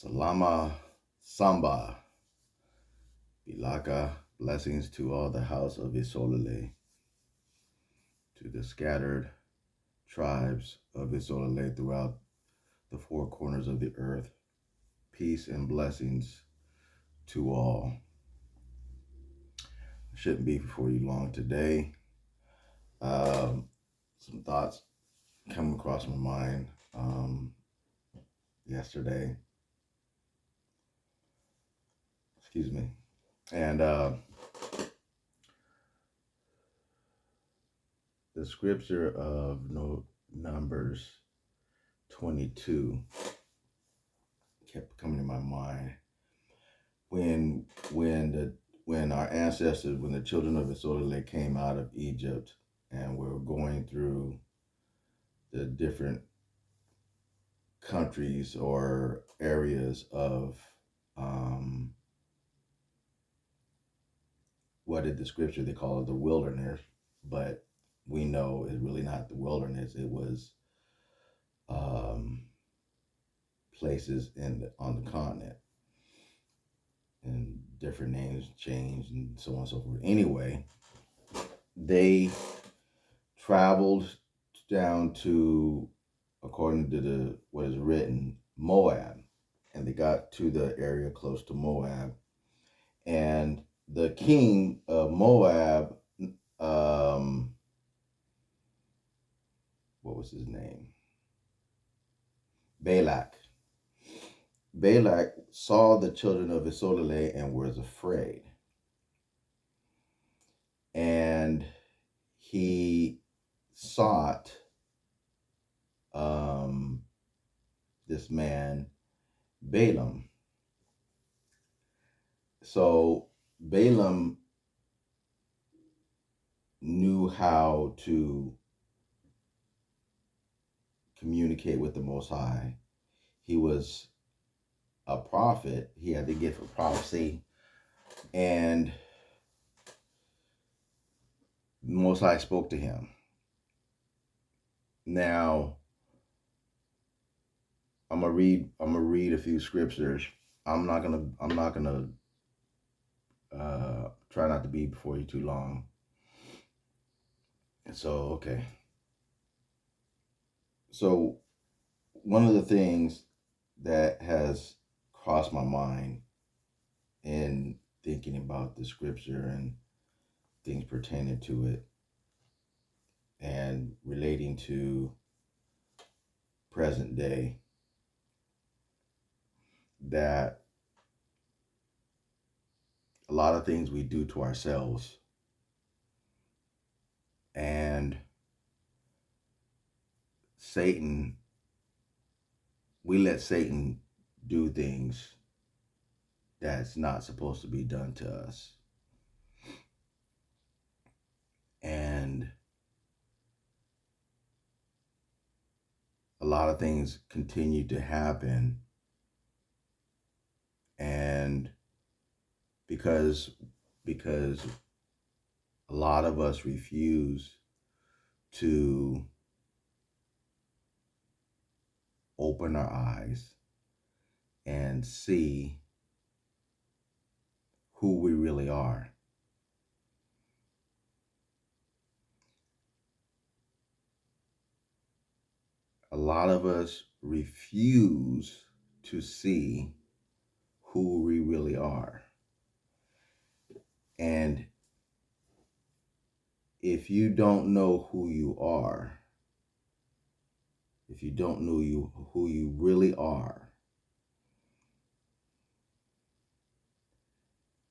Salama Samba, Bilaka, blessings to all the house of Isolale, to the scattered tribes of Isolale throughout the four corners of the earth. Peace and blessings to all. I shouldn't be before you long today. Some thoughts come across my mind yesterday. Excuse me. And the scripture of Numbers 22 kept coming to my mind when our ancestors, when the children of Israel came out of Egypt and were going through the different countries or areas of what did the scripture, they call it the wilderness, but we know it's really not the wilderness. It was places on the continent, and different names changed and so on and so forth. Anyway, they traveled down to, according to what is written, Moab, and they got to the area close to Moab, and the king of Moab, what was his name? Balak. Balak saw the children of Israel and was afraid. And he sought this man, Balaam. So Balaam knew how to communicate with the Most High. He was a prophet. He had the gift of prophecy. And the Most High spoke to him. Now, I'm gonna read a few scriptures. I'm not gonna try not to be before you too long. So, okay. So, one of the things that has crossed my mind in thinking about the scripture and things pertaining to it and relating to present day, that a lot of things we do to ourselves, and Satan, we let Satan do things that's not supposed to be done to us. And a lot of things continue to happen. And because a lot of us refuse to open our eyes and see who we really are. A lot of us refuse to see who we really are. And if you don't know who you are, if you don't know who you really are,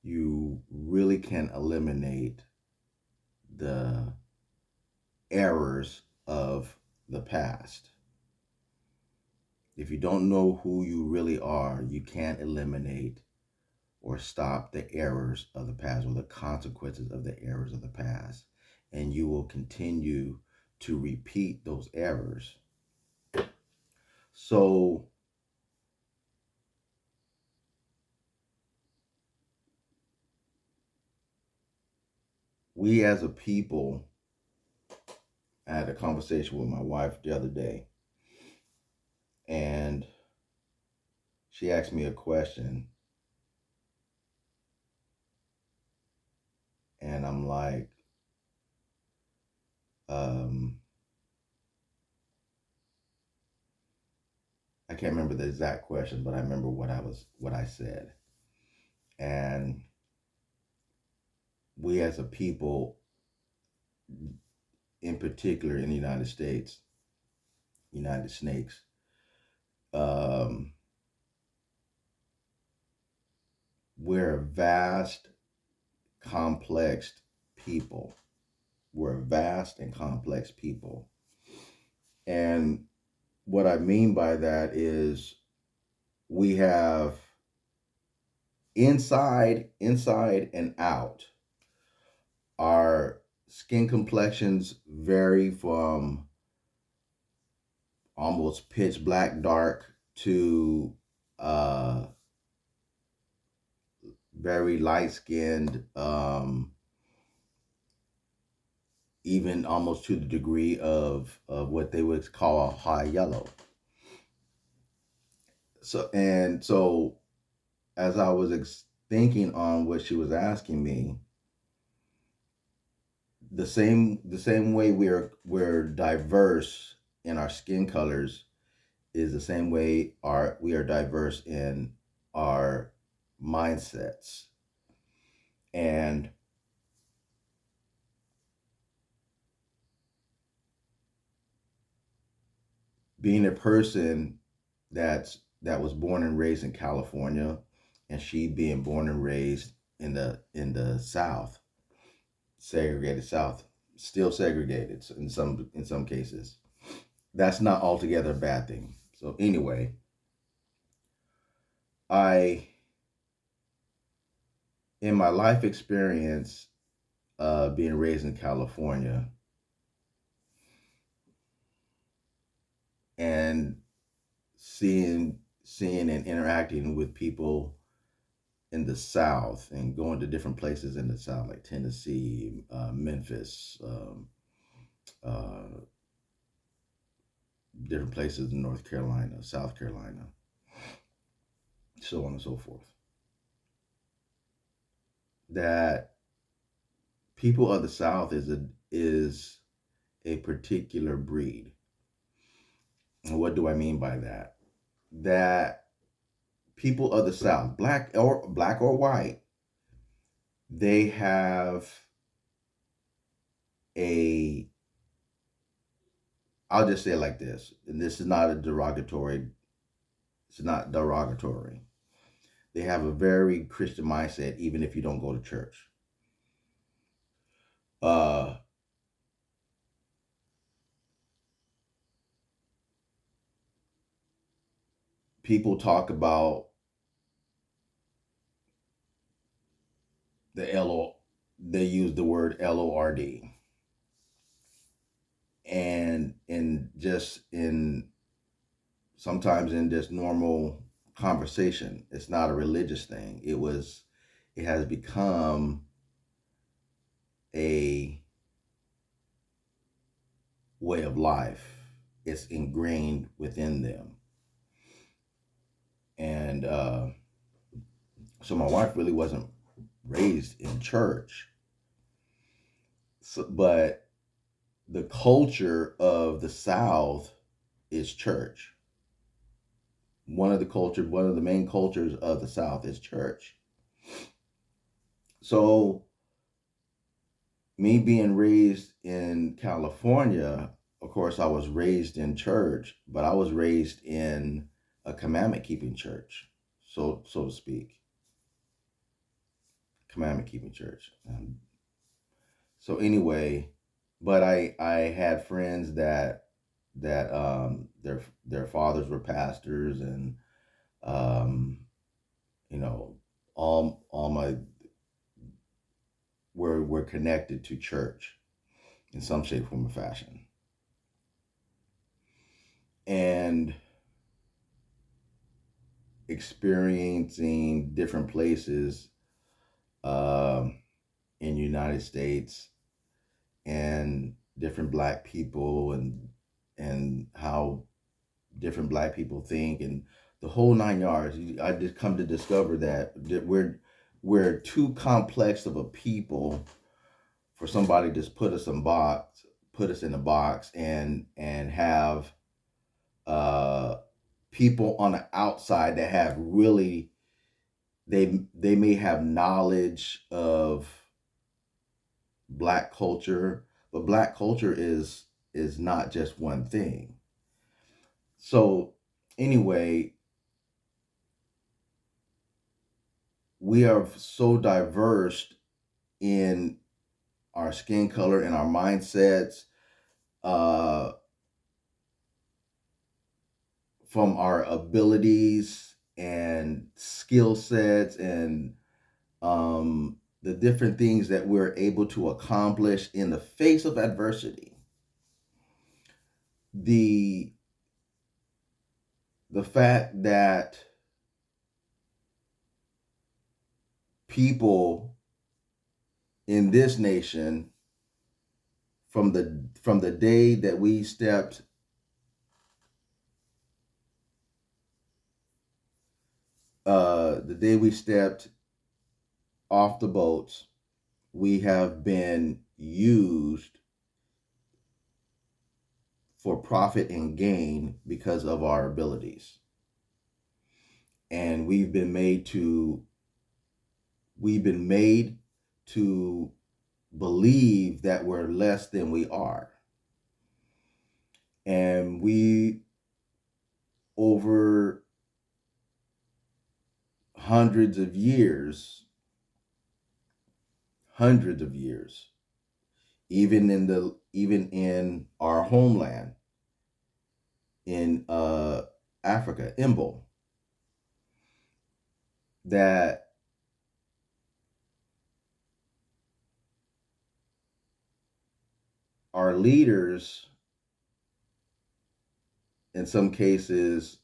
you really can eliminate the errors of the past. If you don't know who you really are, you can't eliminate or stop the errors of the past or the consequences of the errors of the past. And you will continue to repeat those errors. So we as a people, I had a conversation with my wife the other day, and she asked me a question, and I'm like, um, I can't remember the exact question, but I remember what I said. And we as a people, in particular in the United States, United Snakes, um, we're a vast, complex people. We're a vast and complex people. And what I mean by that is we have inside and out. Our skin complexions vary from almost pitch black dark to uh, very light skinned, even almost to the degree of what they would call a high yellow. So as I was thinking on what she was asking me, the same way we're diverse in our skin colors is the same way we are diverse in our mindsets. And being a person that was born and raised in California, and she being born and raised in the South, segregated South, still segregated in some cases. That's not altogether a bad thing. So anyway, I in my life experience, being raised in California and seeing and interacting with people in the South and going to different places in the South, like Tennessee, Memphis, uh, different places in North Carolina, South Carolina, so on and so forth. That people of the South is a particular breed. And what do I mean by that? That people of the South, black or white, they have a I'll just say it like this, and this is not a derogatory, it's not derogatory. They have a very Christian mindset, even if you don't go to church. Uh, People talk about the LO, they use the word LORD. And sometimes in just normal conversation, it's not a religious thing. It has become a way of life. It's ingrained within them. And so my wife really wasn't raised in church. But the culture of the South is church. One of the main cultures of the South is church. So me being raised in California, of course, I was raised in church, but I was raised in a commandment keeping church, so to speak. Commandment keeping church. So anyway, but I had friends that their fathers were pastors, and um, you know all my were connected to church in some shape, form, or fashion. And experiencing different places in the United States and different black people and how different black people think and the whole 9 yards. I just come to discover that we're too complex of a people for somebody to just put us in a box and have uh people on the outside that have really, they may have knowledge of Black culture, but Black culture is not just one thing. So anyway, we are so diverse in our skin color and our mindsets, uh, from our abilities and skill sets and the different things that we're able to accomplish in the face of adversity. The the fact that people in this nation, from the day that we stepped the day we stepped off the boats, we have been used for profit and gain because of our abilities. And we've been made to believe that we're less than we are. And we, over hundreds of years, even in our homeland in Africa, Imbo, that our leaders, in some cases,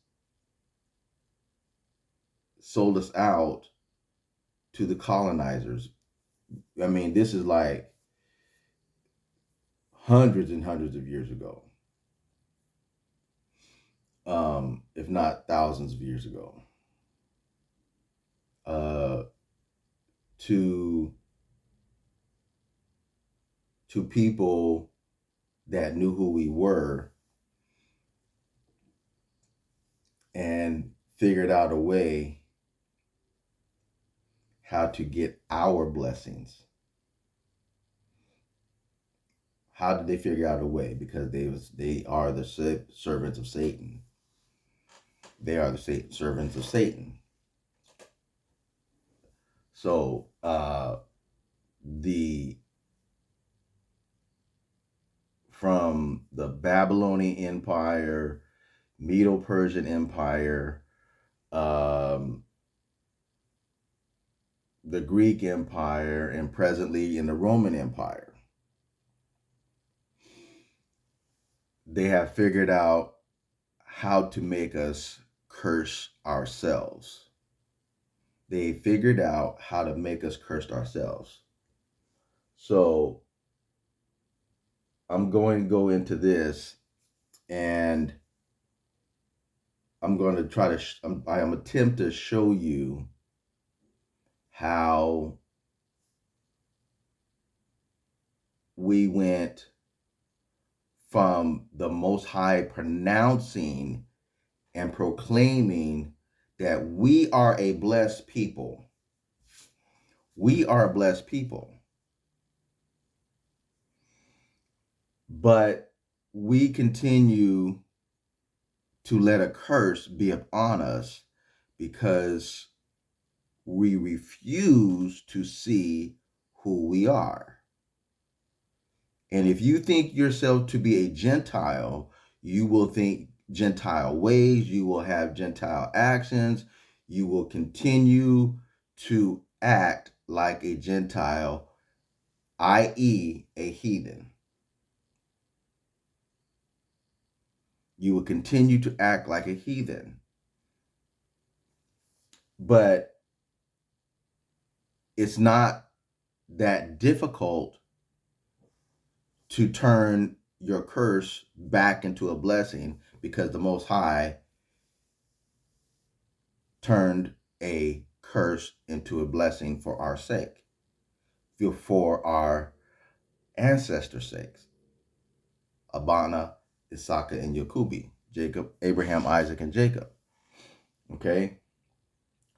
sold us out to the colonizers. I mean, this is like hundreds and hundreds of years ago, if not thousands of years ago, uh, to people that knew who we were and figured out a way how to get our blessings. How did they figure out a way? Because they are the servants of Satan. They are the servants of Satan. So the from the Babylonian Empire, Medo-Persian Empire, the Greek Empire, and presently in the Roman Empire, they have figured out how to make us curse ourselves. They figured out how to make us curse ourselves. So I'm going to go into this, and I'm going to try to, I am attempt to show you how we went from the Most High pronouncing and proclaiming that we are a blessed people. We are a blessed people. But we continue to let a curse be upon us because we refuse to see who we are. And if you think yourself to be a Gentile, you will think Gentile ways, you will have Gentile actions, you will continue to act like a Gentile, i.e., a heathen. You will continue to act like a heathen. But it's not that difficult to turn your curse back into a blessing, because the Most High turned a curse into a blessing for our sake, for our ancestors' sakes. Abana, Isaka, and Yakubi. Jacob, Abraham, Isaac, and Jacob. Okay?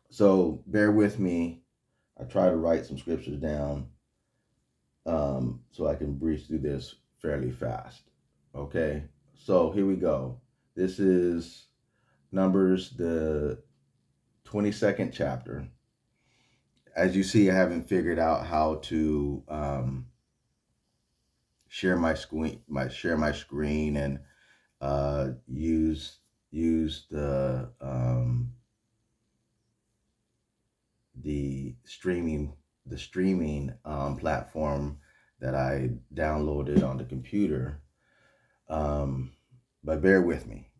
So bear with me. I try to write some scriptures down so I can breeze through this fairly fast. Okay? So here we go. This is Numbers, the 22nd chapter. As you see, I haven't figured out how to share my screen, and use the streaming platform that I downloaded on the computer. But bear with me.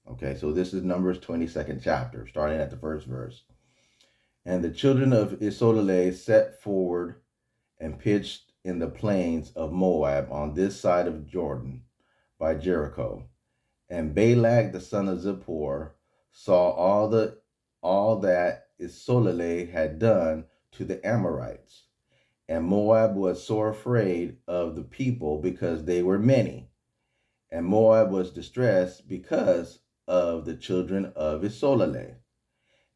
Okay, so this is Numbers 22nd chapter, starting at the first verse. And the children of Isolale set forward and pitched in the plains of Moab on this side of Jordan by Jericho. And Balak the son of Zippor saw all that Isolale had done to the Amorites. And Moab was sore afraid of the people because they were many. And Moab was distressed because of the children of Isolale.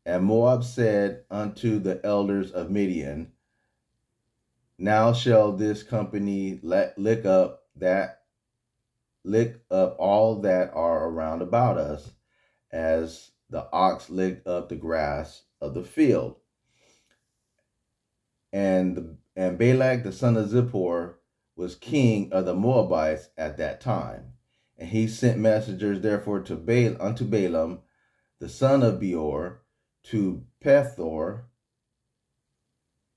And Moab said unto the elders of Midian, now shall this company lick up all that are around about us, as the ox licked up the grass of the field. And Balak the son of Zippor was king of the Moabites at that time. And he sent messengers therefore unto Balaam the son of Beor to Pethor,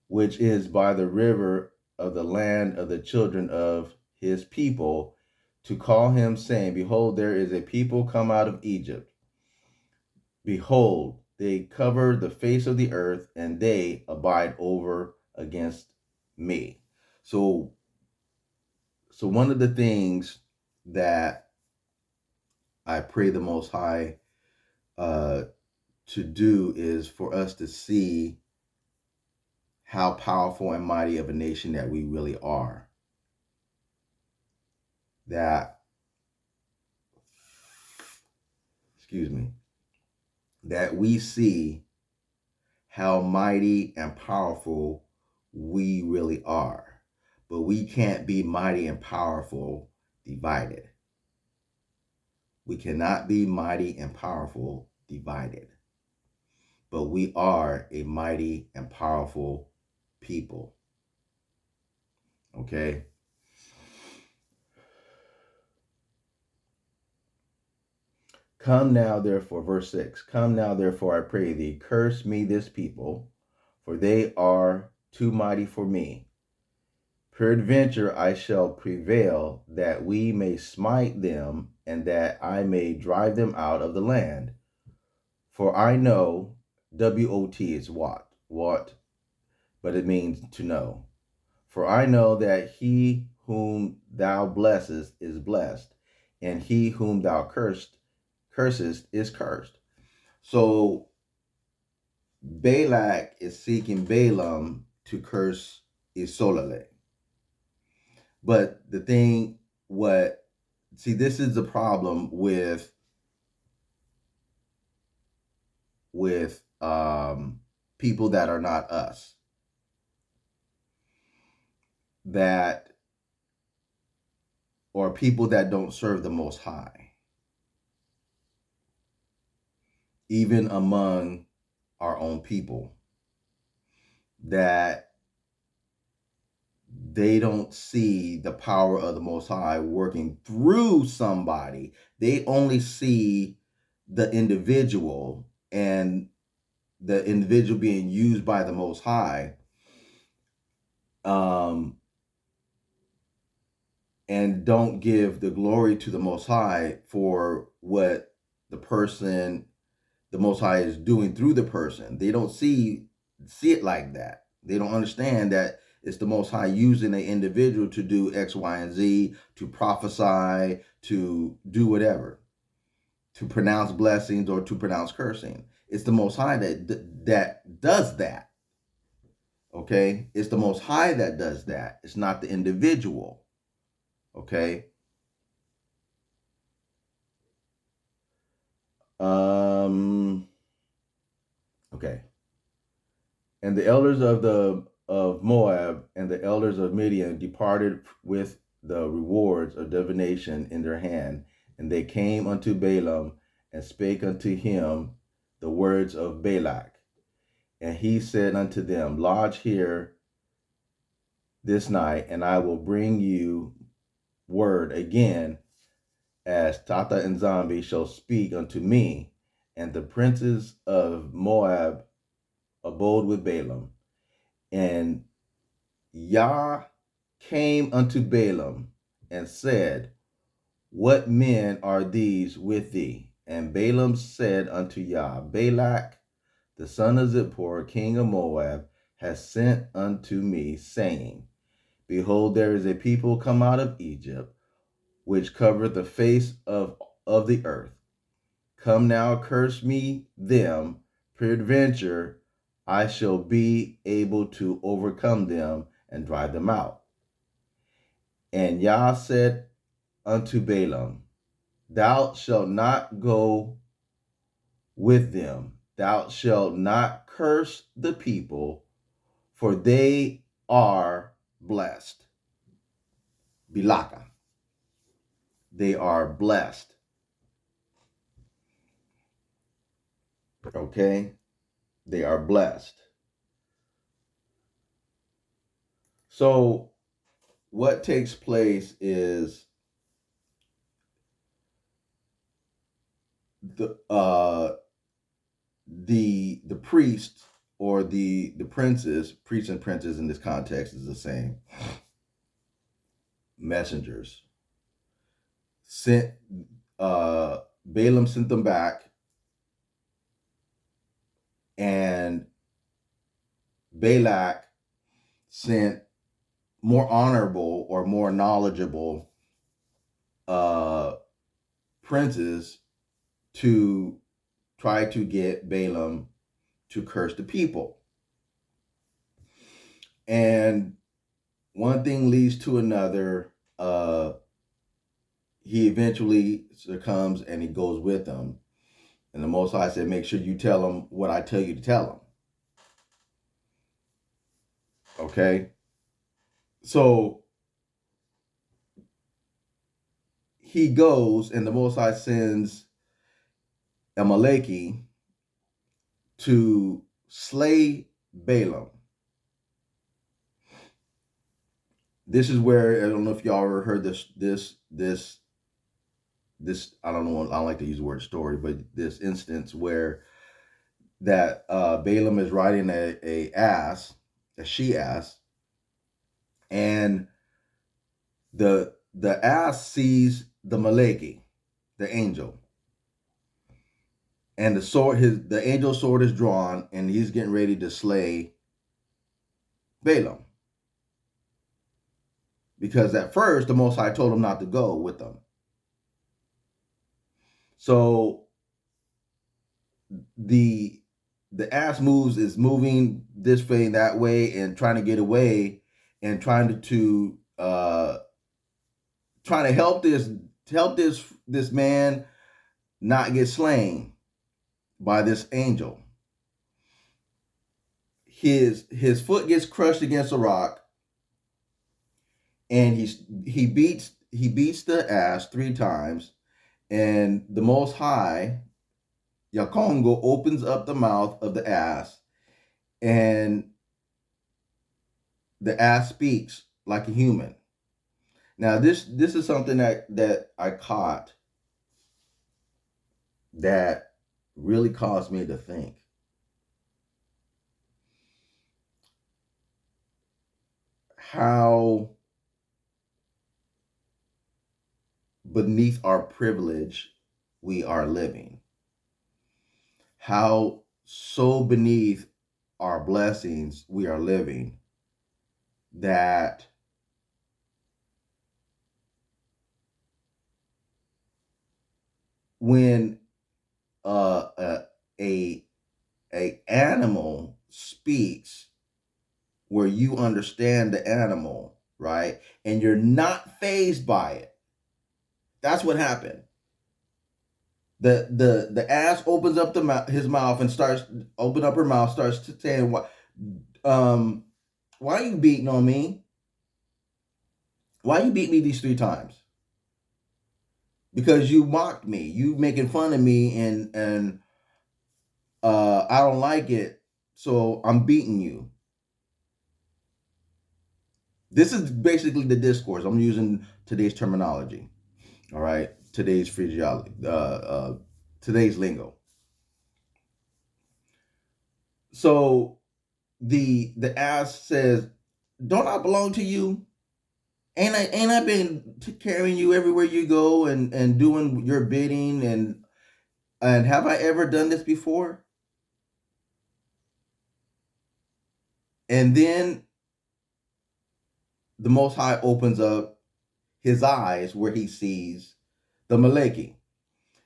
which is by the river of the land of the children of his people, to call him, saying, behold, there is a people come out of Egypt. Behold, they cover the face of the earth, and they abide over against me. So one of the things that I pray the Most High to do is for us to see how powerful and mighty of a nation that we really are. That we see how mighty and powerful we really are. But we can't be mighty and powerful divided. We cannot be mighty and powerful divided. But we are a mighty and powerful people. Okay? Come now, therefore, verse 6, come now, therefore, I pray thee, curse me this people, for they are too mighty for me. Peradventure I shall prevail, that we may smite them, and that I may drive them out of the land. For I know, W-O-T is what, but it means to know. For I know that he whom thou blessest is blessed, and he whom thou cursest is cursed. So Balak is seeking Balaam to curse Isolale. But the thing, this is the problem with people that are not us. Or people that don't serve the Most High. Even among our own people. That they don't see the power of the Most High working through somebody. They only see the individual and the individual being used by the Most High, and don't give the glory to the Most High for what the Most High is doing through the person. They don't see it like that. They don't understand that it's the Most High using an individual to do X, Y, and Z, to prophesy, to do whatever. to pronounce blessings or to pronounce cursing. It's the Most High that does that. Okay, it's the Most High that does that. It's not the individual. Okay. Okay. And the elders of Moab and the elders of Midian departed with the rewards of divination in their hand, and they came unto Balaam and spake unto him the words of Balak. And he said unto them, Lodge here this night, and I will bring you word again, as Tata and Zombie shall speak unto me. And the princes of Moab abode with Balaam. And Yah came unto Balaam and said, What men are these with thee? And Balaam said unto Yah, Balak, the son of Zippor, king of Moab, has sent unto me, saying, Behold, there is a people come out of Egypt, which covereth the face of the earth. Come now, curse me them, peradventure I shall be able to overcome them and drive them out. And Yah said unto Balaam, Thou shalt not go with them, thou shalt not curse the people, for they are blessed. Bilaka. They are blessed. Okay? They are blessed. So what takes place is the priest or the princes, priests and princes in this context is the same. Messengers sent Balaam sent them back, and Balak sent more honorable or more knowledgeable princes to try to get Balaam to curse the people. And one thing leads to another. He eventually succumbs and he goes with them. And the Most High said, make sure you tell him what I tell you to tell him. Okay? So he goes, and the Most High sends Amaleki to slay Balaam. This is where, I don't know if y'all ever heard this I don't know, I don't like to use the word story, but this instance where that Balaam is riding a she-ass, and the ass sees the Maleki, the angel, and the angel's sword is drawn, and he's getting ready to slay Balaam. Because at first, the Most High told him not to go with them. So the ass is moving this way and that way and trying to get away and trying to help this man not get slain by this angel. His foot gets crushed against a rock, and he beats the ass 3 times, and the Most High, Yakongo, opens up the mouth of the ass, and the ass speaks like a human. Now this is something that I caught that really caused me to think. How beneath our privilege we are living. How so beneath our blessings we are living that when a animal speaks where you understand the animal, right? And you're not fazed by it. That's what happened. The ass opens up his mouth and starts open up her mouth, starts to saying, um, why are you beating on me? Why you beat me these 3 times? Because you mocked me. You making fun of me, and I don't like it, so I'm beating you. This is basically the discourse. I'm using today's terminology. All right, today's phraseology, today's lingo. So the ass says, "Don't I belong to you? Ain't I been carrying you everywhere you go and doing your bidding and have I ever done this before?" And then the Most High opens up his eyes where he sees the Maleki.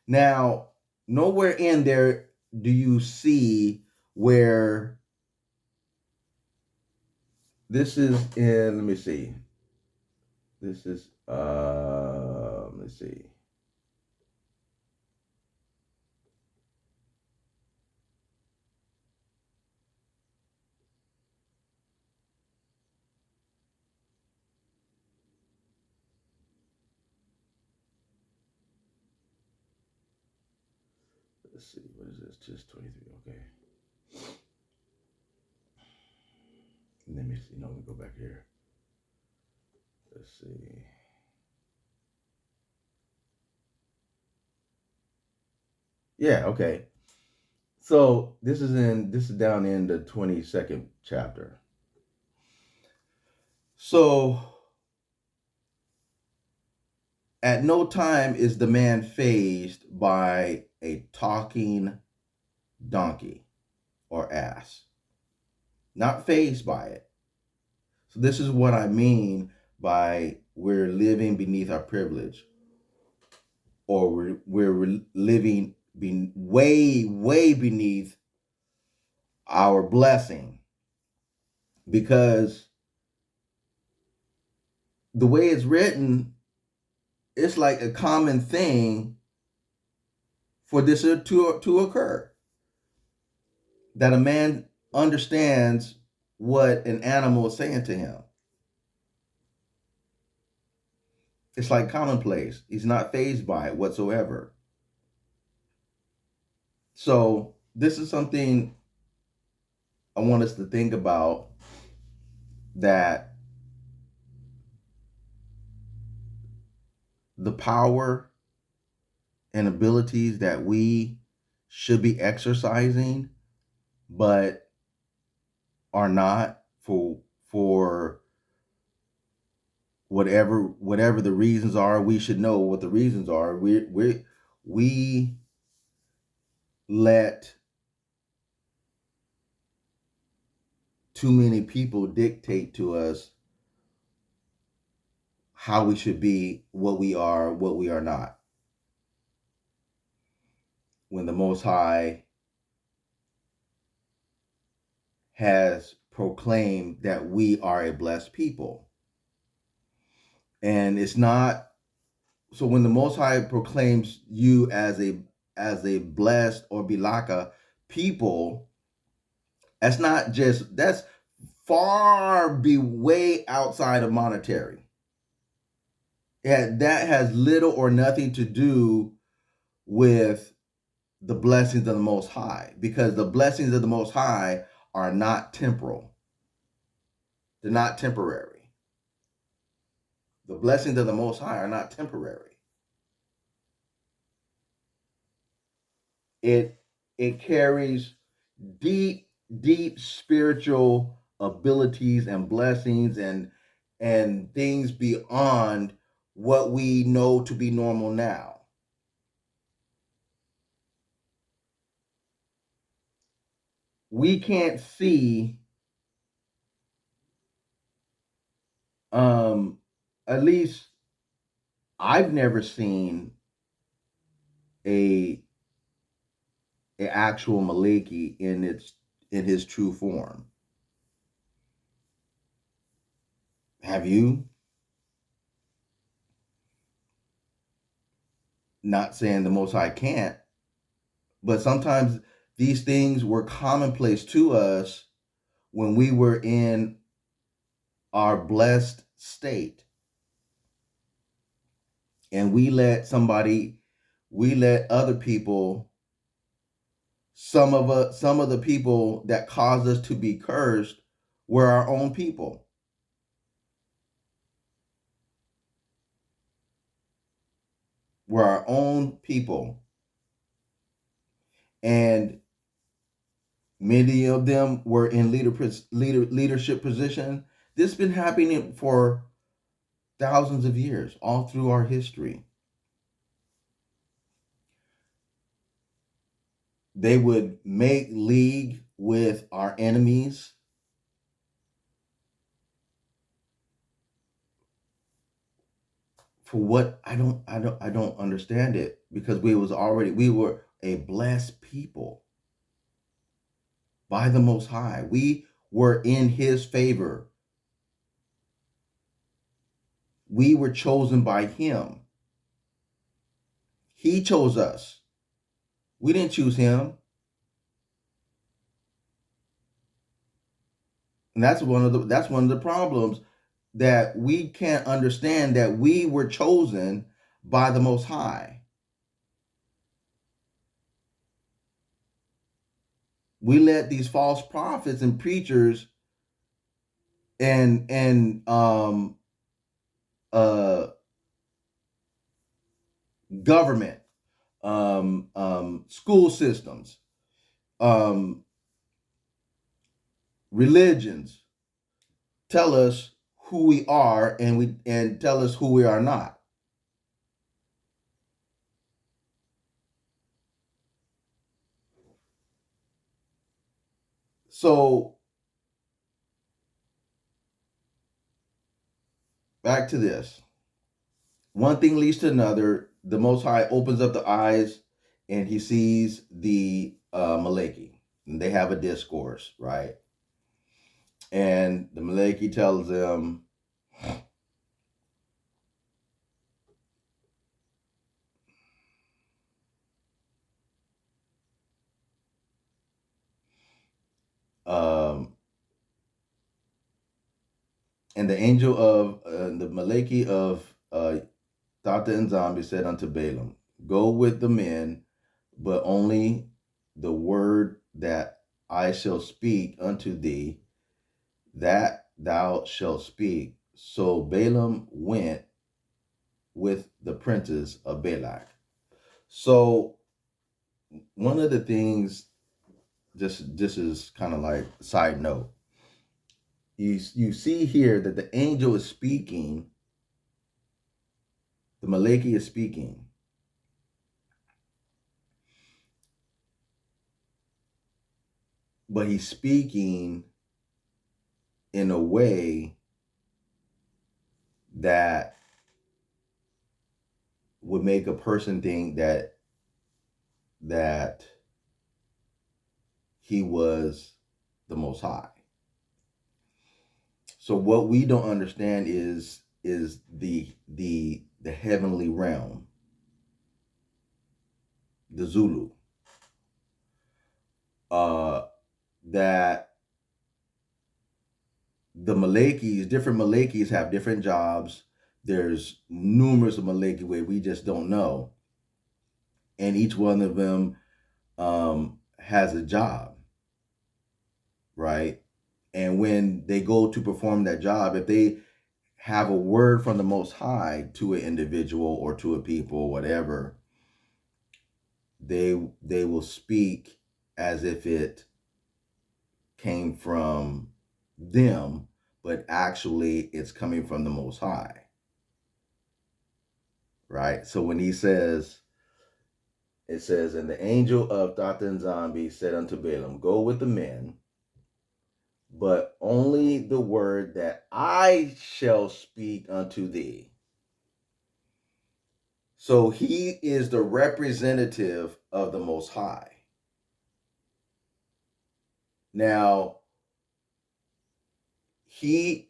Now, nowhere in there do you see where this is in. Let me see. This is let's see. Let's see. What is this? Just 23. Okay. Let me see. No, let me go back here. Let's see. Yeah, okay. So this is down in the 22nd chapter. So at no time is the man fazed by a talking donkey or ass. Not fazed by it. So this is what I mean by we're living beneath our privilege, or we're living way beneath our blessing, because the way it's written, it's like a common thing for this to occur, that a man understands what an animal is saying to him. It's like commonplace. He's not fazed by it whatsoever. So this is something I want us to think about, that the power and abilities that we should be exercising but are not, for whatever the reasons are. We should know what the reasons are. We let too many people dictate to us how we should be, what we are not, when the Most High has proclaimed that we are a blessed people. And it's not, so when the Most High proclaims you as a blessed or bilaka people, that's far be way outside of monetary. That has little or nothing to do with the blessings of the Most High, because the blessings of the Most High are not temporal. They're not temporary. The blessings of the Most High are not temporary. It carries deep spiritual abilities and blessings and things beyond what we know to be normal now. We can't see, um at least I've never seen a an actual Maliki in his true form. Have you? Not saying the Most High can't, but sometimes these things were commonplace to us when we were in our blessed state, and we let other people, some of the people that caused us to be cursed were our own people. Were our own people. And many of them were in leadership position. This has been happening for thousands of years, all through our history. They would make league with our enemies. For what? I don't understand it, because we were a blessed people by the Most High. We were in his favor. We were chosen by him. He chose us. We didn't choose him. And that's one of the problems, that we can't understand that we were chosen by the Most High. We let these false prophets and preachers and uh government, school systems, um religions tell us who we are, and tell us who we are not. So back to this. One thing leads to another. The Most High opens up the eyes, and he sees the Maleki. And they have a discourse, right? And the Maleki tells them, um, and the angel of the Maleki of Thata and Zombie said unto Balaam, go with the men, but only the word that I shall speak unto thee, that thou shalt speak. So Balaam went with the princes of Balak. So one of the things, just is kind of like side note, you see here that the angel is speaking, the Maleki is speaking, but he's speaking in a way that would make a person think that he was the Most High. So what we don't understand is the heavenly realm, the Zulu, that the Malekis, different Malekis have different jobs. There's numerous of Maleki where we just don't know, and each one of them has a job, right? And when they go to perform that job, if they have a word from the Most High to an individual or to a people, whatever, they will speak as if it came from them, but actually it's coming from the Most High, right? So when he says, it says, and the angel of Dathan Zombie said unto Balaam, go with the men, but only the word that I shall speak unto thee. So he is the representative of the Most High. Now, he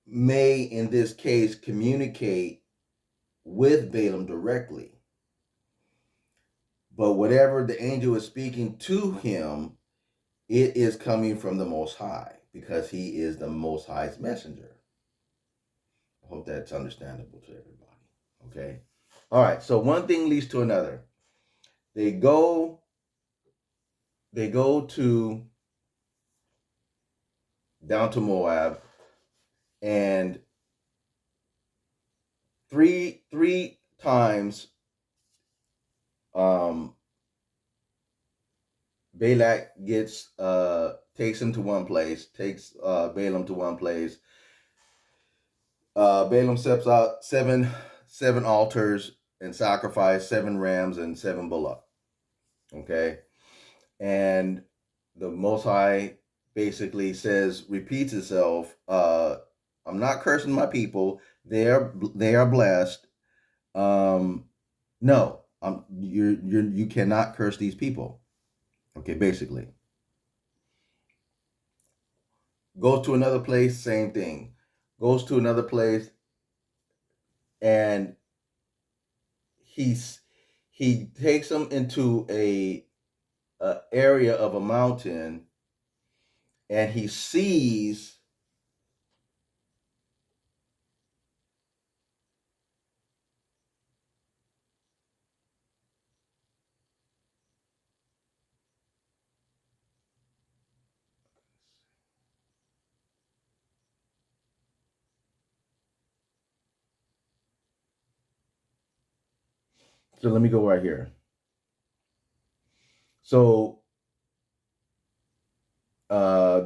may, in this case, communicate with Balaam directly, but whatever the angel is speaking to him, it is coming from the Most High, because he is the Most High's messenger. I hope that's understandable to everybody. Okay. All right. So one thing leads to another. They go to down to Moab, and three times Balak takes him to one place, takes Balaam to one place. Balaam steps out seven altars and sacrifice 7 rams and 7 bullock. Okay, and the Most High basically repeats itself. I'm not cursing my people; they are blessed. No, you cannot curse these people. Okay, basically. Goes to another place, same thing. Goes to another place, and he takes them into a area of a mountain, and he sees so let me go right here. So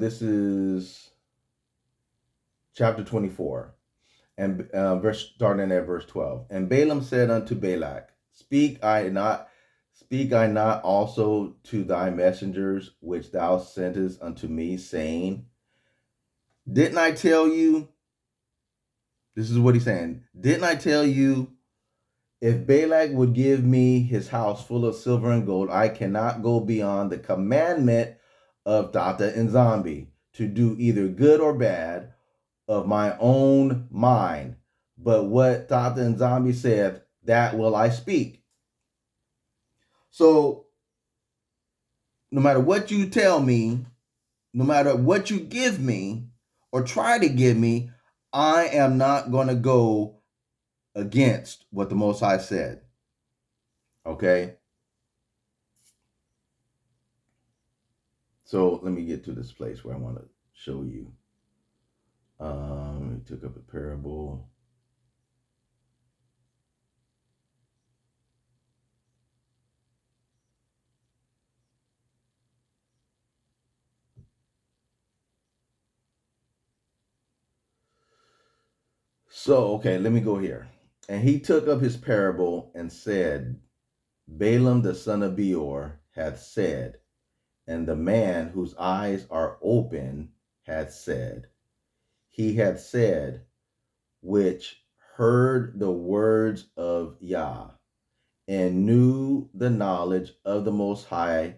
this is chapter 24, and starting at verse 12. And Balaam said unto Balak, Speak I not also to thy messengers which thou sentest unto me, saying, Didn't I tell you? This is what he's saying. Didn't I tell you, if Balak would give me his house full of silver and gold, I cannot go beyond the commandment of Tata and Zombie to do either good or bad of my own mind. But what Tata and Zombie saith, that will I speak. So no matter what you tell me, no matter what you give me or try to give me, I am not going to go against what the Most High said. Okay? So let me get to this place where I want to show you. He took up a parable. So, okay, let me go here. And he took up his parable and said, Balaam the son of Beor hath said, and the man whose eyes are open hath said, he hath said, which heard the words of Yah, and knew the knowledge of the Most High,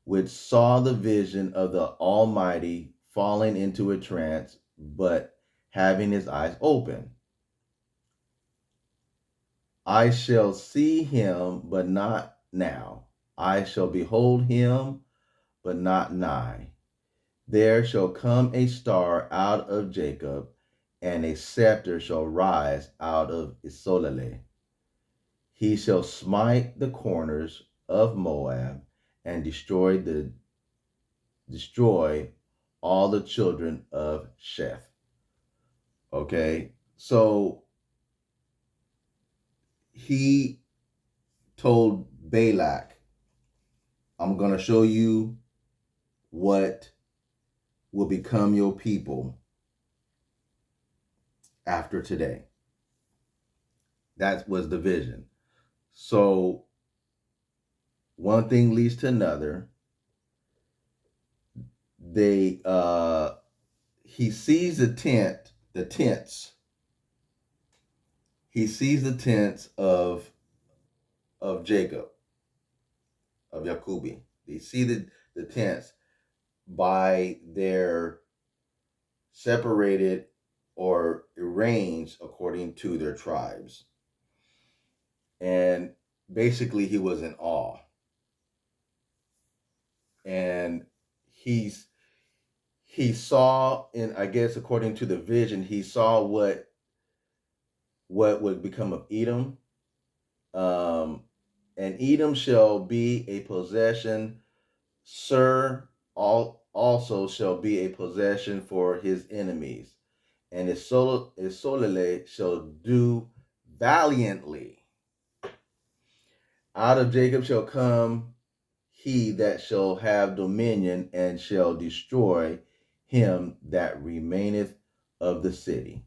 which saw the vision of the Almighty falling into a trance, but having his eyes open. I shall see him, but not now. I shall behold him, but not nigh. There shall come a star out of Jacob, and a scepter shall rise out of Isolale. He shall smite the corners of Moab and destroy all the children of Sheth. Okay, so he told Balak, I'm going to show you what will become your people after today. That was the vision. So one thing leads to another. He sees the tents. He sees the tents of Jacob, of Jacobi. They see the tents, by their separated or arranged according to their tribes. And basically, he was in awe. And he saw, in, I guess according to the vision, he saw what would become of Edom. And Edom shall be a possession. Sir also shall be a possession for his enemies, and Isolele shall do valiantly. Out of Jacob shall come he that shall have dominion, and shall destroy him that remaineth of the city.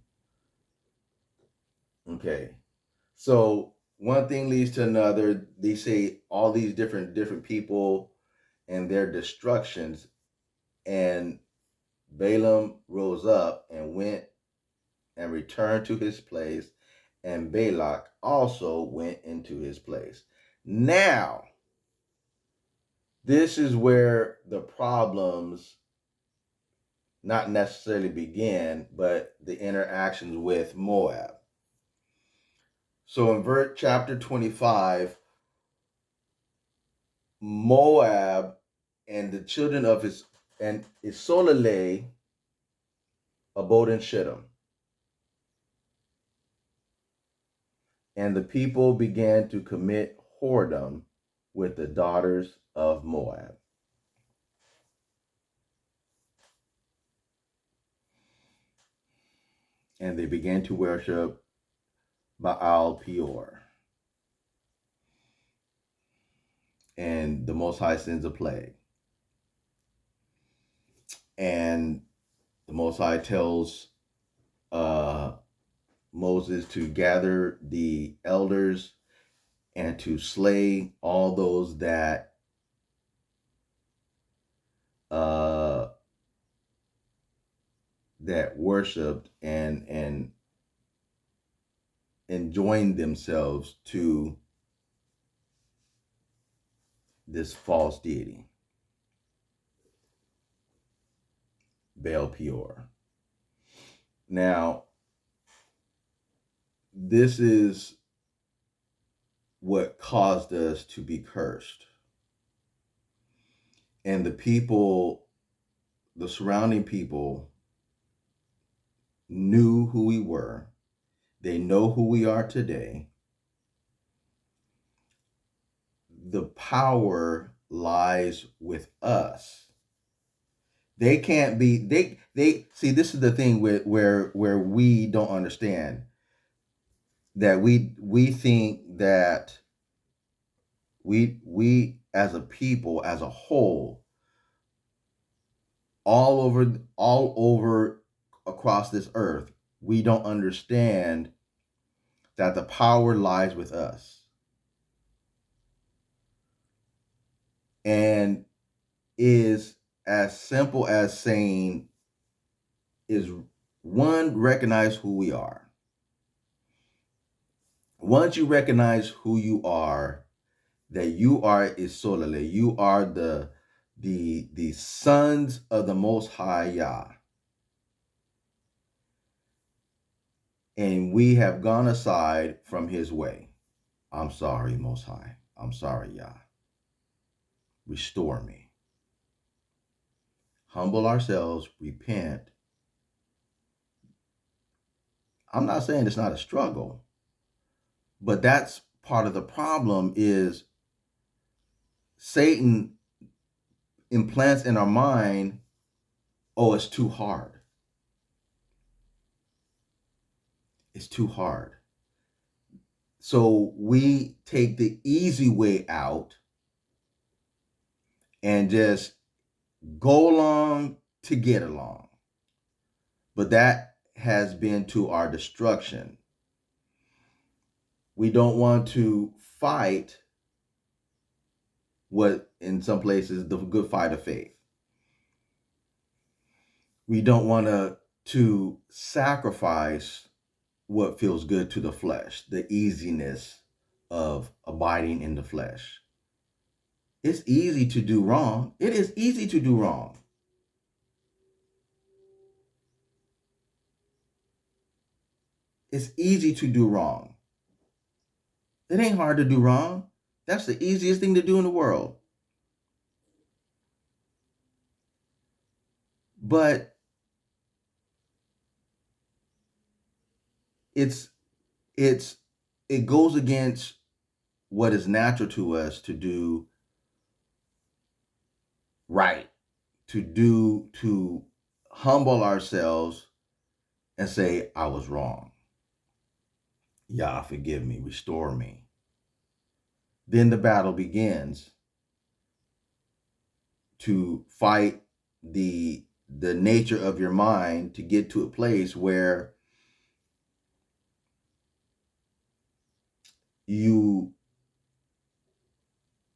Okay. So one thing leads to another. They say all these different people and their destructions, and Balaam rose up and went and returned to his place, and Balak also went into his place. Now, this is where the problems not necessarily begin, but the interactions with Moab. So in chapter 25, Moab and the children of his and Isolele abode in Shittim. And the people began to commit whoredom with the daughters of Moab. And they began to worship Baal Peor. And the Most High sends a plague. And the Most High tells Moses to gather the elders and to slay all those that that worshipped and joined themselves to this false deity, Baal Peor. Now, this is what caused us to be cursed. And the people, the surrounding people, knew who we were. They know who we are today. The power lies with us. They can't be, they see, this is the thing where we don't understand, that we think that we as a people, as a whole, all over across this earth, we don't understand that the power lies with us. And is as simple as saying, is one, recognize who we are. Once you recognize who you are, that you are Isolele, you are the sons of the Most High Yah. And we have gone aside from his way. I'm sorry, Most High. I'm sorry, Yah. Restore me. Humble ourselves, repent. I'm not saying it's not a struggle, but that's part of the problem. Is Satan implants in our mind, oh, it's too hard. It's too hard. So we take the easy way out and just go along to get along. But that has been to our destruction. We don't want to fight what in some places the good fight of faith. We don't want to sacrifice what feels good to the flesh, the easiness of abiding in the flesh. It's easy to do wrong. It is easy to do wrong. it's easy to do wrong. It ain't hard to do wrong. That's the easiest thing to do in the world. But it's it's it goes against what is natural to us to do right, to humble ourselves and say, I was wrong. Yah, forgive me, restore me. Then the battle begins to fight the nature of your mind to get to a place where you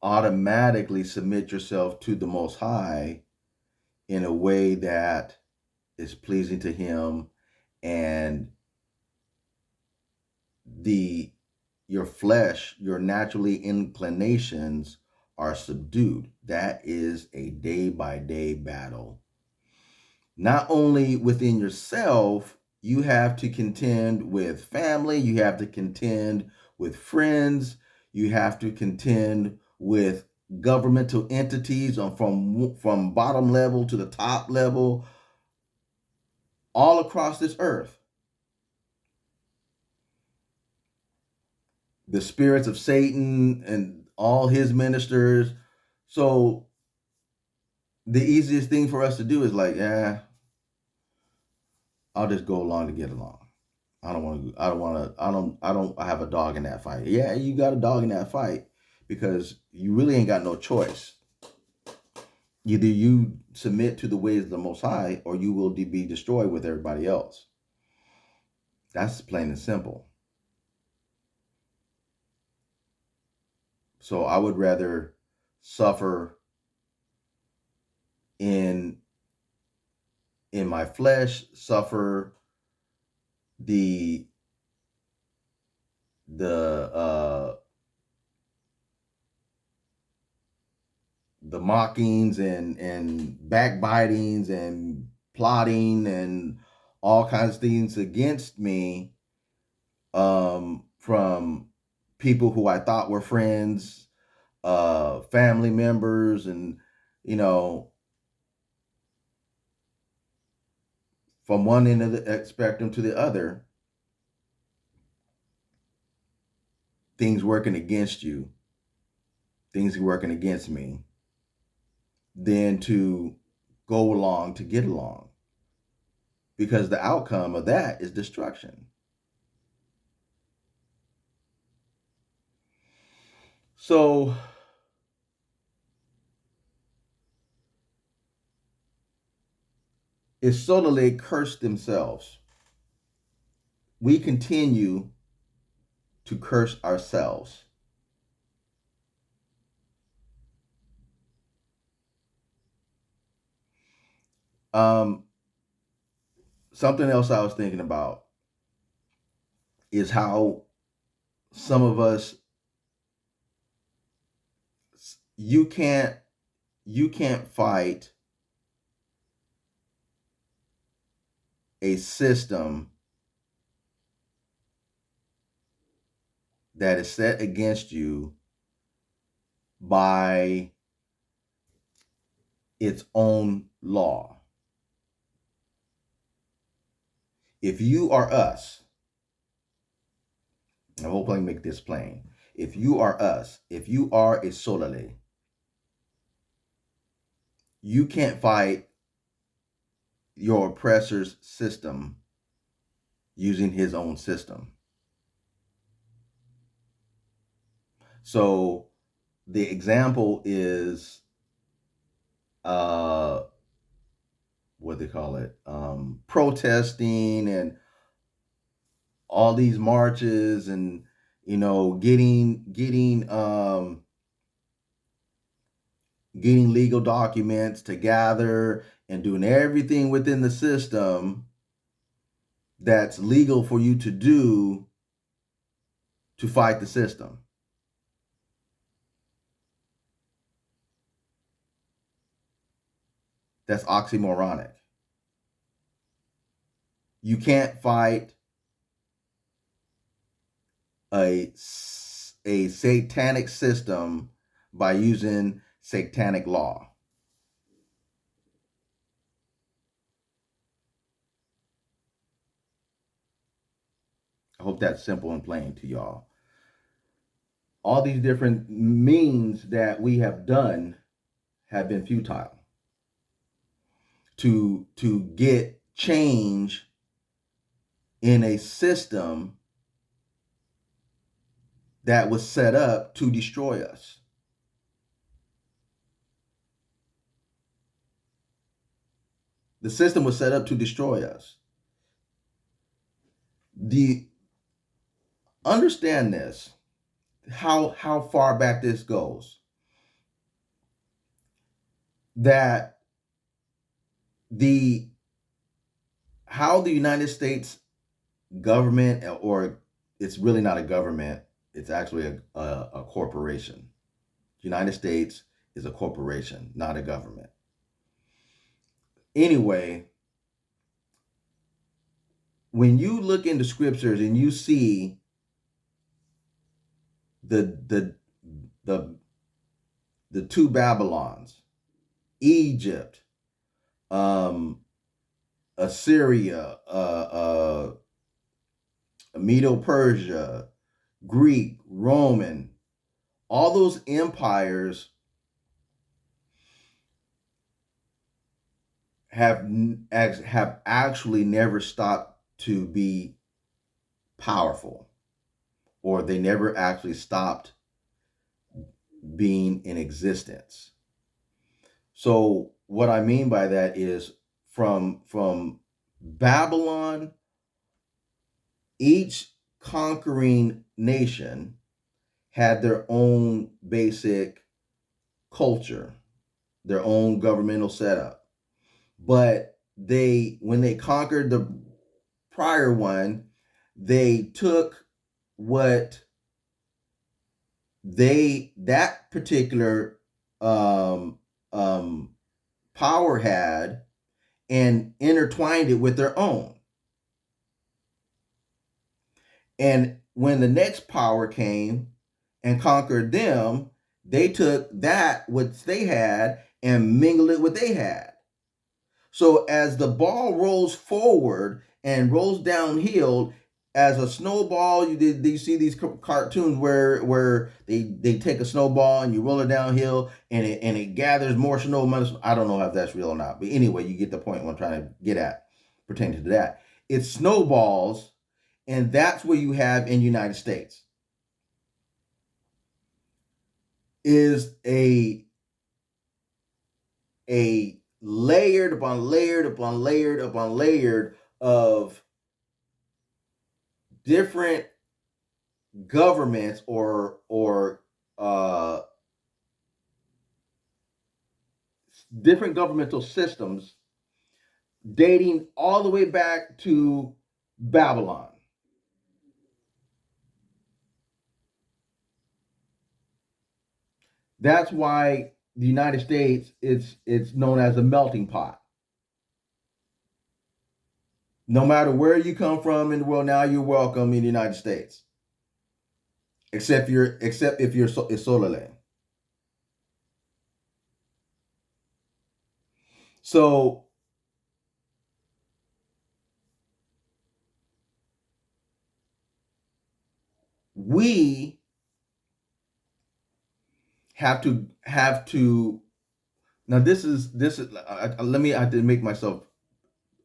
automatically submit yourself to the Most High in a way that is pleasing to Him, and your flesh, your naturally inclinations are subdued. That is a day by day battle. Not only within yourself, you have to contend with family, you have to contend with friends, you have to contend with governmental entities from bottom level to the top level, all across this earth. The spirits of Satan and all his ministers. So the easiest thing for us to do is like, I'll just go along to get along. I don't have a dog in that fight. Yeah, you got a dog in that fight because you really ain't got no choice. Either you submit to the ways of the Most High or you will be destroyed with everybody else. That's plain and simple. So I would rather suffer in my flesh, suffer the mockings and backbitings and plotting and all kinds of things against me from people who I thought were friends, family members, and from one end of the spectrum to the other, things working against you, things working against me, than to go along to get along. Because the outcome of that is destruction. So Isolde cursed themselves. We continue to curse ourselves. Something else I was thinking about is how some of us, you can't fight a system that is set against you by its own law. If you are us, I hope I can make this plain. If you are us, if you are a Solale, you can't fight your oppressor's system using his own system. So the example is what they call it, protesting and all these marches and getting legal documents to gather and doing everything within the system that's legal for you to do to fight the system. That's oxymoronic. You can't fight a satanic system by using satanic law. I hope that's simple and plain to y'all. All these different means that we have done have been futile to get change in a system that was set up to destroy us. The system was set up to destroy us. Understand this, how far back this goes. That how the United States government, or it's really not a government, it's actually a corporation. The United States is a corporation, not a government. Anyway, when you look into scriptures and you see the two Babylons, Egypt, Assyria, Medo-Persia, Greek, Roman, all those empires have actually never stopped to be powerful, or they never actually stopped being in existence. So what I mean by that is from Babylon, each conquering nation had their own basic culture, their own governmental setup. But when they conquered the prior one, they took what that particular power had and intertwined it with their own. And when the next power came and conquered them, they took that what they had and mingled it with what they had. So as the ball rolls forward and rolls downhill as a snowball, you see these cartoons where they take a snowball and you roll it downhill and it gathers more snow. I don't know if that's real or not, but anyway, you get the point what I'm trying to get at pertaining to that. It's snowballs, and that's what you have in the United States. Is a layered upon layered upon layered upon layered of different governments or different governmental systems dating all the way back to Babylon. That's why the United States it's known as a melting pot. No matter where you come from in the world, now you're welcome in the United States. Except if you're Solele. So we have to now this is let me, I have to make myself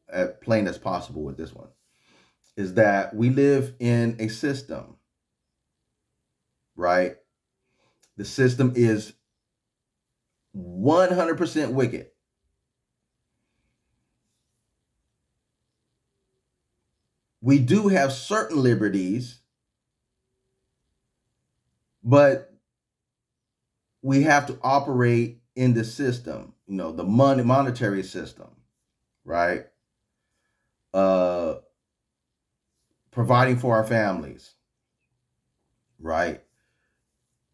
as plain as possible with this one, is that we live in a system, right? The system is 100% wicked. We do have certain liberties, but we have to operate in the system, the monetary system, right? Providing for our families, right?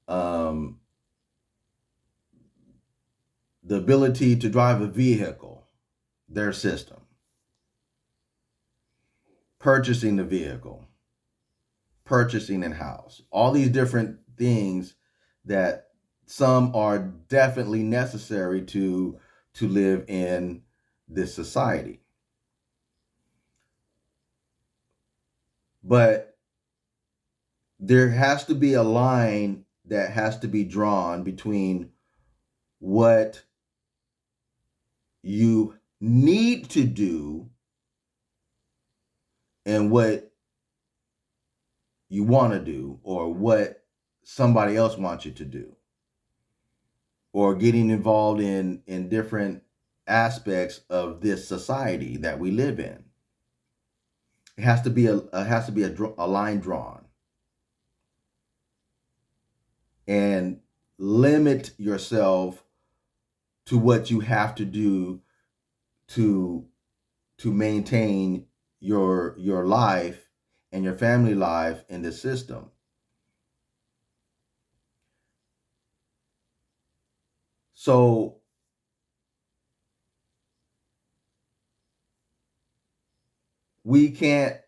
The ability to drive a vehicle, their system. Purchasing the vehicle, purchasing a house, all these different things that some are definitely necessary to live in this society. But there has to be a line that has to be drawn between what you need to do and what you want to do, or what somebody else wants you to do, or getting involved in different aspects of this society that we live in. It has to be a line drawn, and limit yourself to what you have to do to maintain your life and your family life in the system. So we can't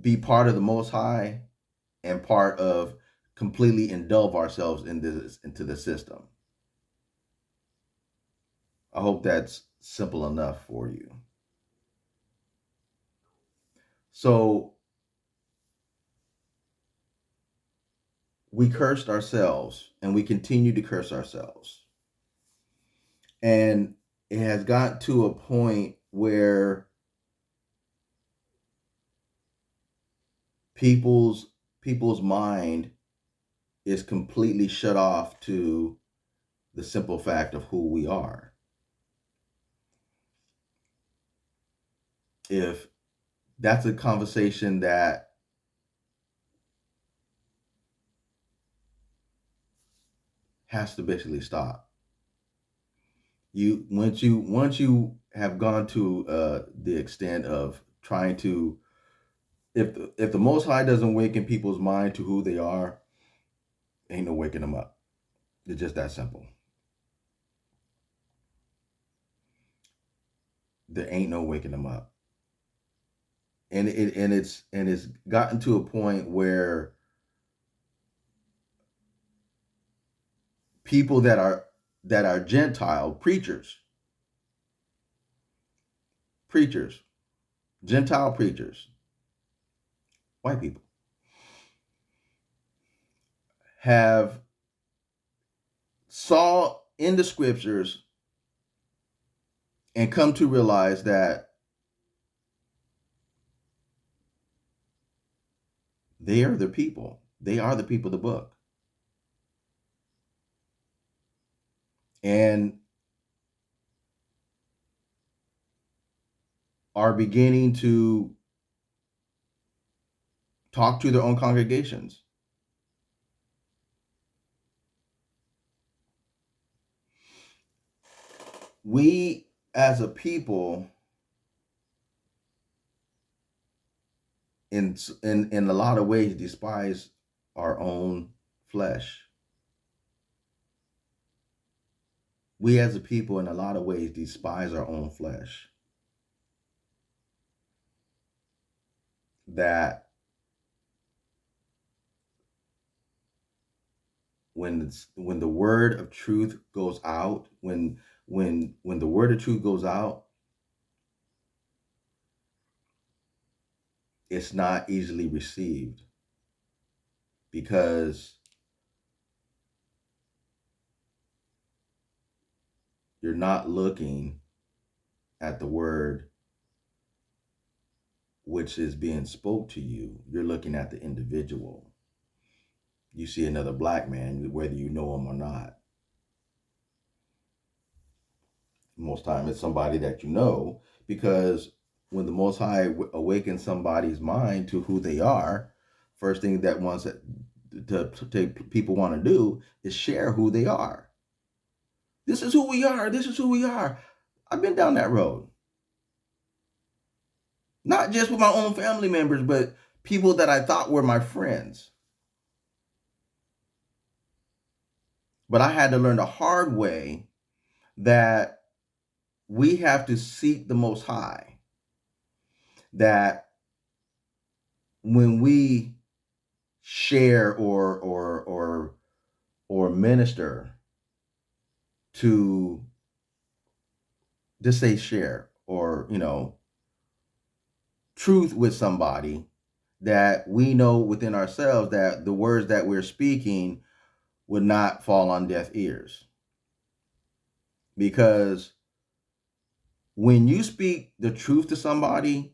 be part of the Most High and part of completely indulge ourselves into the system. I hope that's simple enough for you. So we cursed ourselves, and we continue to curse ourselves. And it has got to a point where people's mind is completely shut off to the simple fact of who we are. If that's a conversation that has to basically stop. Once you have gone to the extent of trying to, if the Most High doesn't waken people's mind to who they are, ain't no waking them up. It's just that simple. There ain't no waking them up. And it's gotten to a point where people that are Gentile preachers, Gentile preachers, white people, have saw in the scriptures and come to realize that they are the people. They are the people of the book. And are beginning to talk to their own congregations. We as a people, in a lot of ways, despise our own flesh. We as a people, in a lot of ways, despise our own flesh. That when the word of truth goes out, when the word of truth goes out, it's not easily received, because you're not looking at the word which is being spoke to you. You're looking at the individual. You see another black man, whether you know him or not. Most time it's somebody that you know, because when the Most High awakens somebody's mind to who they are, first thing that people want to do is share who they are. This is who we are. This is who we are. I've been down that road. Not just with my own family members, but people that I thought were my friends. But I had to learn the hard way that we have to seek the Most High. That when we share or minister to, just say share, or truth with somebody, that we know within ourselves that the words that we're speaking would not fall on deaf ears. Because when you speak the truth to somebody,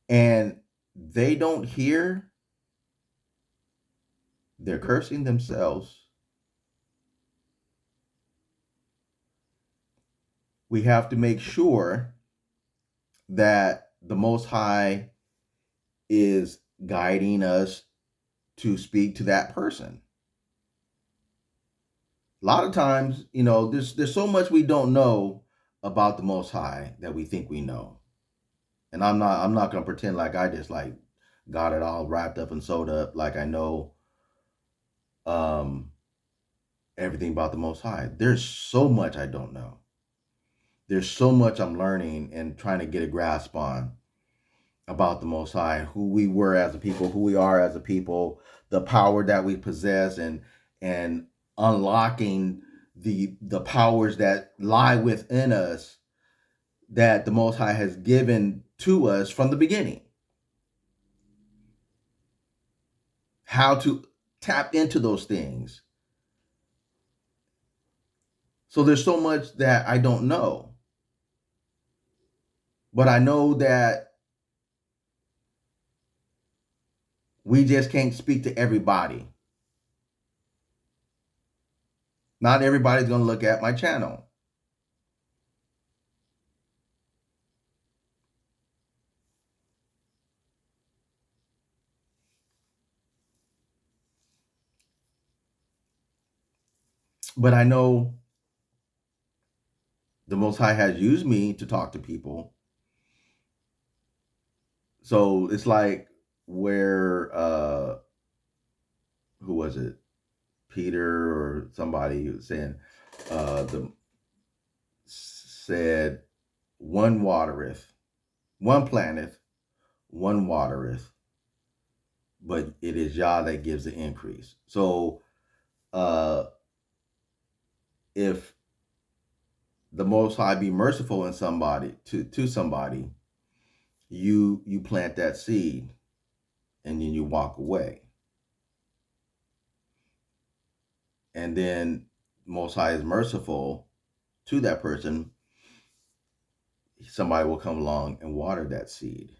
and they don't hear, they're cursing themselves. We have to make sure that the Most High is guiding us to speak to that person. A lot of times, there's so much we don't know about the Most High that we think we know. And I'm not gonna pretend like I just like got it all wrapped up and sewed up, like I know um everything about the Most High. There's so much I don't know. There's so much I'm learning and trying to get a grasp on about the Most High, who we were as a people, who we are as a people, the power that we possess, and unlocking the powers that lie within us, that the Most High has given to us from the beginning. How to tap into those things. So there's so much that I don't know. But I know that we just can't speak to everybody. Not everybody's going to look at my channel. But I know the Most High has used me to talk to people. So it's like where, who was it? Peter or somebody was saying, the said, one watereth, one planteth, one watereth, but it is Yah that gives the increase. So if the Most High be merciful in somebody, to somebody, you plant that seed and then you walk away. And then Most High is merciful to that person. Somebody will come along and water that seed.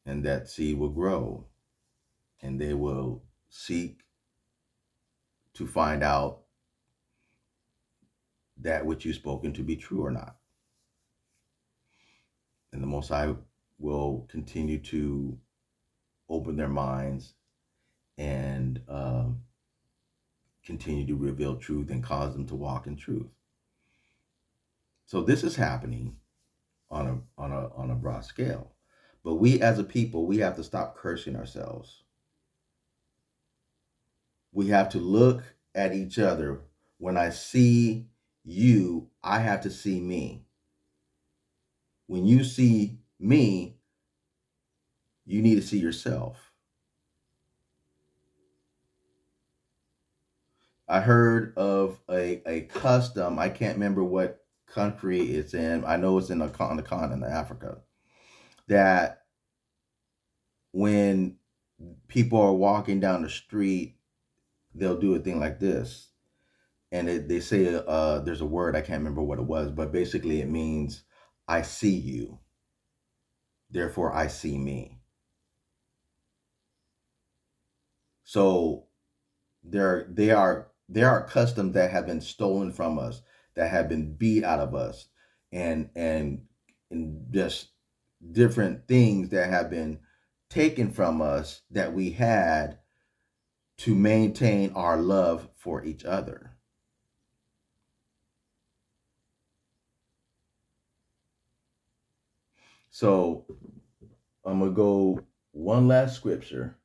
And that seed will grow. And they will seek to find out that which you've spoken to be true or not. And the Most High will continue to open their minds and continue to reveal truth and cause them to walk in truth. So this is happening on a broad scale. But we as a people, we have to stop cursing ourselves. We have to look at each other. When I see you, I have to see me. When you see me, you need to see yourself. I heard of a custom. I can't remember what country it's in. I know it's on the continent of Africa. That when people are walking down the street, they'll do a thing like this. And they say there's a word, I can't remember what it was, but basically it means, I see you, therefore I see me. So there are customs that have been stolen from us, that have been beat out of us, and just different things that have been taken from us that we had to maintain our love for each other. So I'm going to go one last scripture.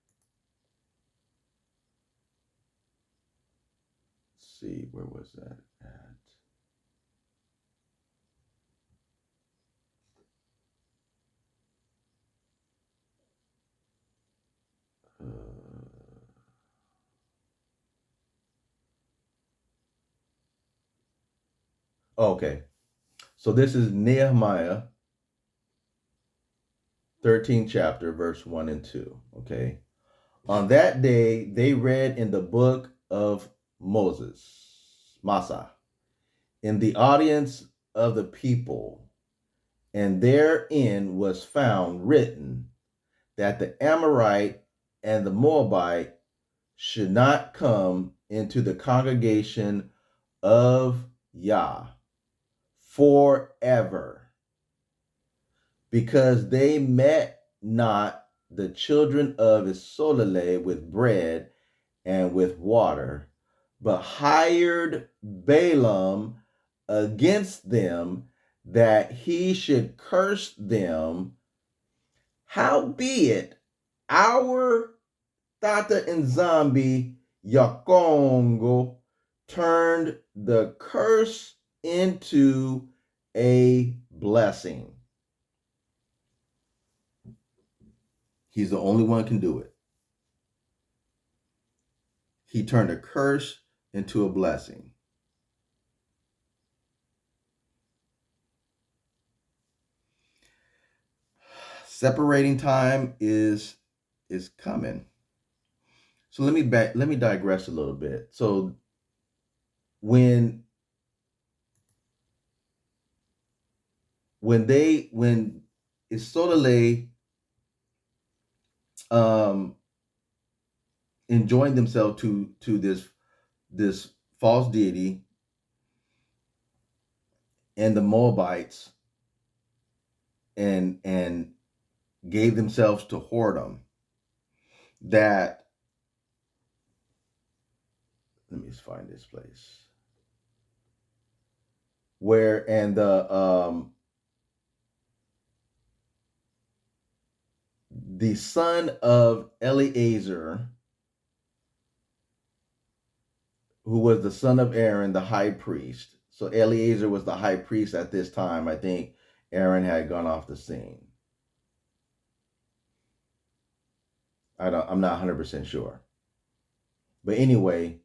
Let's see, where was that at? Okay. So this is Nehemiah 13th chapter, verse 1 and 2. Okay. On that day, they read in the book of Massa, in the audience of the people, and therein was found written that the Amorite and the Moabite should not come into the congregation of Yah forever, because they met not the children of Isolale with bread and with water, but hired Balaam against them that he should curse them. Howbeit, our Tata Nzambi Yakongo turned the curse into a blessing. He's the only one who can do it. He turned a curse into a blessing. Separating time is coming. So let me digress a little bit. So when Isolale enjoined themselves to this false deity, and the Moabites and gave themselves to whoredom, that, let me just find this place, where, and the son of Eleazar, who was the son of Aaron, the high priest. So Eleazar was the high priest at this time. I think Aaron had gone off the scene. I'm not 100% sure. But anyway,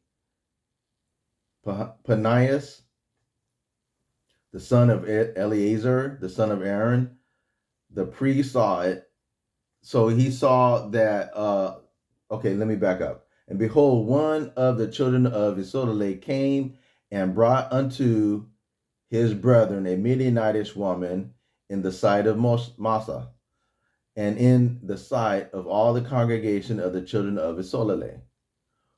Panias, the son of Eleazar, the son of Aaron, the priest saw it. So he saw that, okay, let me back up. And behold, one of the children of Isolale came and brought unto his brethren a Midianitish woman in the sight of Massa, and in the sight of all the congregation of the children of Isolale,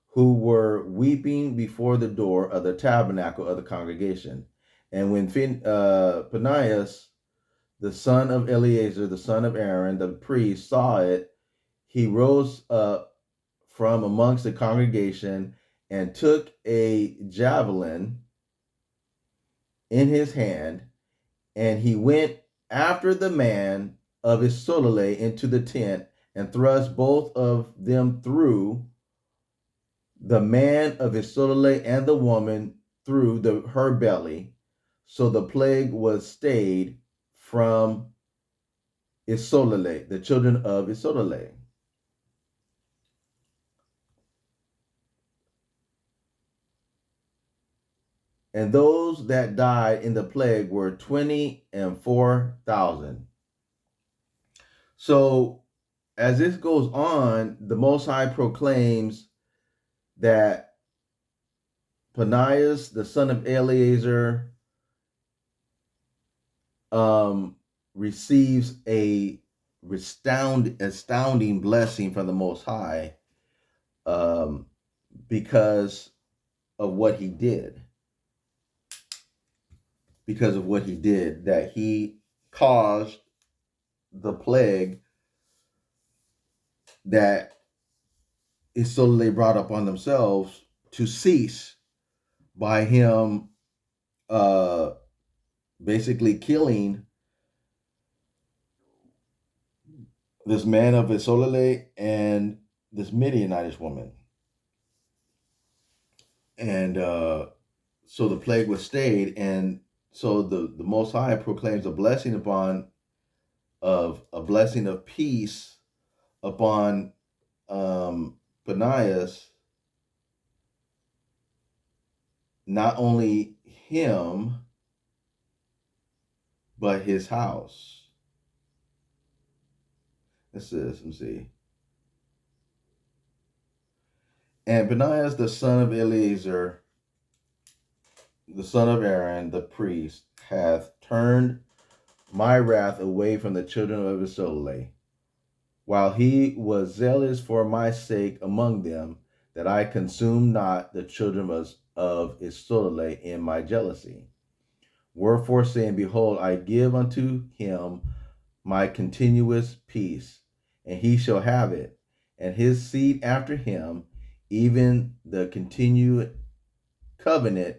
who were weeping before the door of the tabernacle of the congregation. And when Panias, the son of Eleazar, the son of Aaron, the priest, saw it, he rose up from amongst the congregation and took a javelin in his hand, and he went after the man of Isolale into the tent, and thrust both of them through, the man of Isolale and the woman through her belly. So the plague was stayed from Isolale, the children of Isolale. And those that died in the plague were 24,000. So as this goes on, the Most High proclaims that Panias, the son of Eleazar, receives a astounding blessing from the Most High, because of what he did. Because of what he did, that he caused the plague that Isolde brought upon themselves to cease by him basically killing this man of Isolde and this Midianitish woman. And so the plague was stayed, and so the Most High proclaims a blessing of peace upon Panias, not only him, but his house. This is, let me see. And Benaiah, the son of Eleazar, the son of Aaron, the priest, hath turned my wrath away from the children of Israel, while he was zealous for my sake among them, that I consume not the children of Israel in my jealousy. Wherefore, saying, Behold, I give unto him my continuous peace, and he shall have it, and his seed after him, even the continued covenant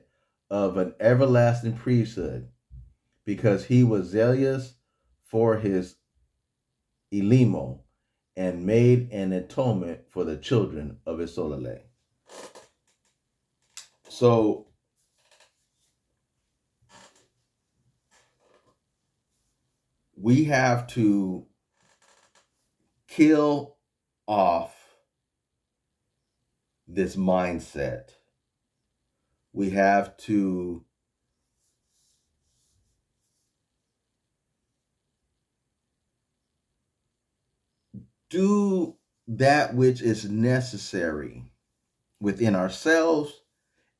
of an everlasting priesthood, because he was zealous for his Elimo, and made an atonement for the children of Israel. So we have to kill off this mindset. We have to do that which is necessary within ourselves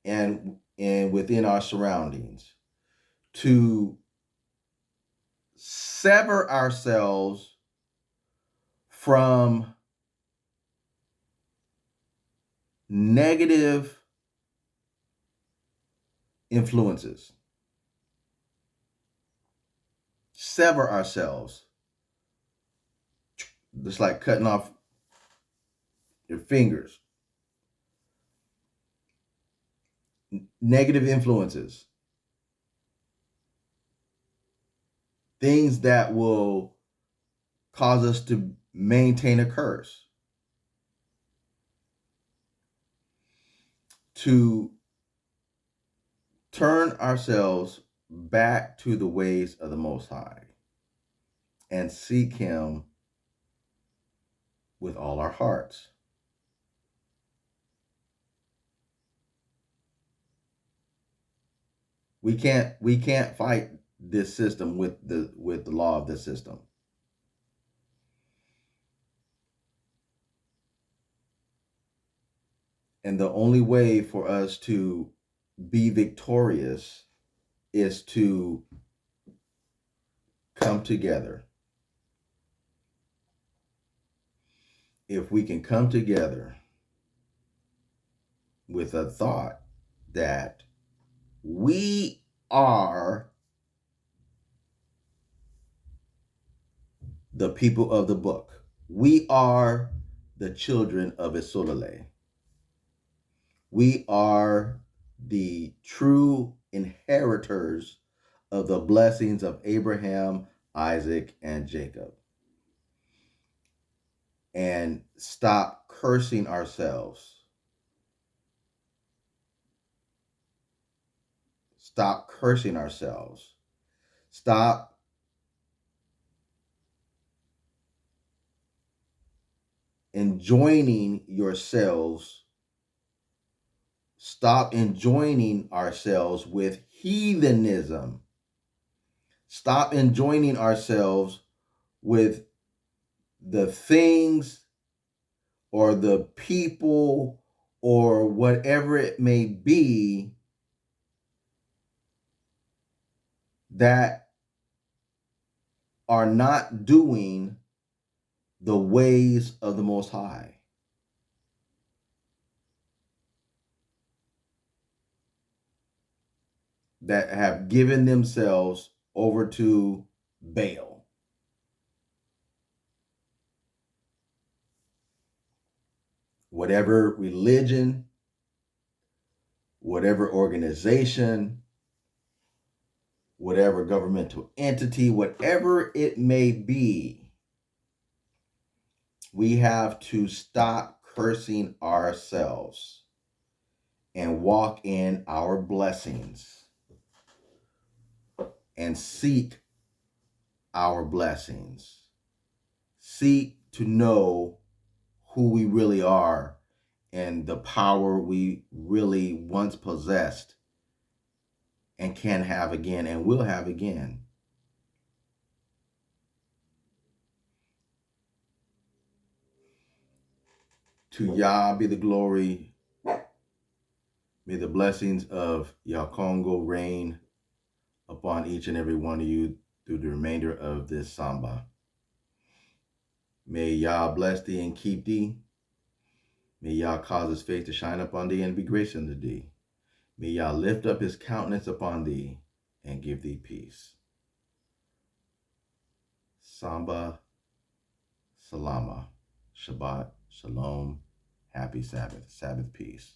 and within our surroundings to sever ourselves from negative influences. Sever ourselves. Just like cutting off your fingers. Negative influences. Things that will cause us to maintain a curse. To turn ourselves back to the ways of the Most High and seek Him with all our hearts. We can't fight this system with the law of this system. And the only way for us to be victorious is to come together. If we can come together with a thought that we are the people of the book, we are the children of Isolale. We are the true inheritors of the blessings of Abraham, Isaac, and Jacob. And stop cursing ourselves. Stop cursing ourselves. Stop enjoining yourselves. Stop enjoining ourselves with heathenism. Stop enjoining ourselves with the things or the people or whatever it may be that are not doing the ways of the Most High. That have given themselves over to Baal. Whatever religion, whatever organization, whatever governmental entity, whatever it may be, we have to stop cursing ourselves and walk in our blessings and seek our blessings. Seek to know who we really are and the power we really once possessed and can have again and will have again. To Yah be the glory. May the blessings of Yah Kongo reign upon each and every one of you through the remainder of this Samba. May Yah bless thee and keep thee. May Yah cause his face to shine upon thee and be gracious unto thee. May Yah lift up his countenance upon thee and give thee peace. Samba, Salama, Shabbat, Shalom, Happy Sabbath, Sabbath peace.